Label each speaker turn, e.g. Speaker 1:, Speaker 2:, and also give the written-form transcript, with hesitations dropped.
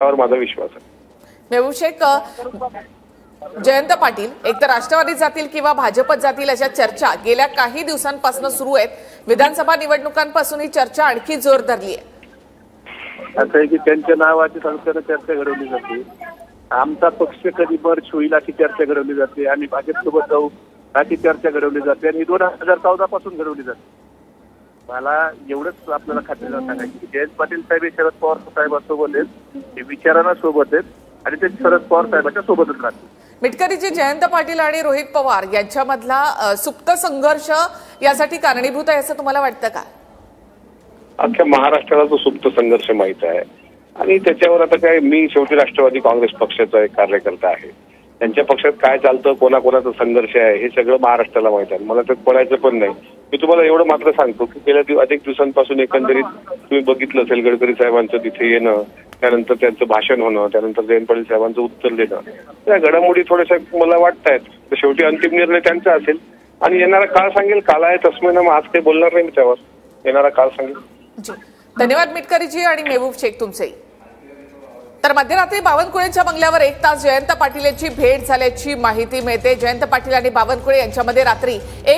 Speaker 1: त्यावर माझा विश्वास आहे।
Speaker 2: मेहबूब शेख, जयंत पाटील एकतर राष्ट्रवादीत जातील किंवा भाजपत जातील अशा चर्चा गेल्या काही दिवसांपासून सुरू आहेत। विधानसभा निवडणुकांपासून ही चर्चा आणखी जोर धरली आहे।
Speaker 1: असं आहे की त्यांच्या नावाची संस्थेने चर्चा घडवली जाते, आमचा पक्ष कधी मर्ज होईल अशी चर्चा घडवली जाते, आम्ही भाजपसोबत जाऊ अशी चर्चा घडवली जाते आणि 2014 पासून घडवली जाते। मला एवढंच आपल्याला खात्रीनं सांगायचं की जयंत पाटील साहेब हे शरद पवार साहेबांसोबत आहेत, ते विचारांना सोबत आहेत आणि ते शरद पवार साहेबांच्या सोबतच राहतील।
Speaker 2: मिटकरीजी, जयंत पाटील आणि रोहित पवार यांच्यामधला सुप्त संघर्ष यासाठी कारणीभूत आहे असं तुम्हाला वाटतं का?
Speaker 1: अख्ख्या महाराष्ट्राला तो सुप्त संघर्ष माहित आहे आणि त्याच्यावर आता काय, मी शेवटी राष्ट्रवादी काँग्रेस पक्षाचा एक कार्यकर्ता आहे, त्यांच्या पक्षात काय चालतं, कोणाकोणाचा संघर्ष आहे हे सगळं महाराष्ट्राला माहित आहे, मला त्यात पडायचं पण नाही। मी तुम्हाला एवढं मात्र सांगतो की गेल्या अनेक दिवसांपासून एकंदरीत तुम्ही बघितलं असेल गडकरी साहेबांचं तिथे येणं, त्यानंतर त्यांचं भाषण होणं, त्यानंतर जयंत पाटील साहेबांचं उत्तर देणं, त्या घडामोडी थोड्याशा मला वाटतायत। तर शेवटी अंतिम निर्णय त्यांचा असेल आणि येणारा काळ सांगेल। काल आहे तस्मेनं मग आज काही बोलणार नाही मी त्यावर, येणारा काळ सांगेल।
Speaker 2: धन्यवाद मिटकरीजी आणि मेहबूब शेख तुमचे। तर मध्यरात्री बावनकुळेंच्या बंगल्यावर 1 तास जयंत पाटील यांची भेट झाल्याची माहिती मिळते। जयंत पाटील आणि बावनकुळे यांच्यामध्ये रात्री 1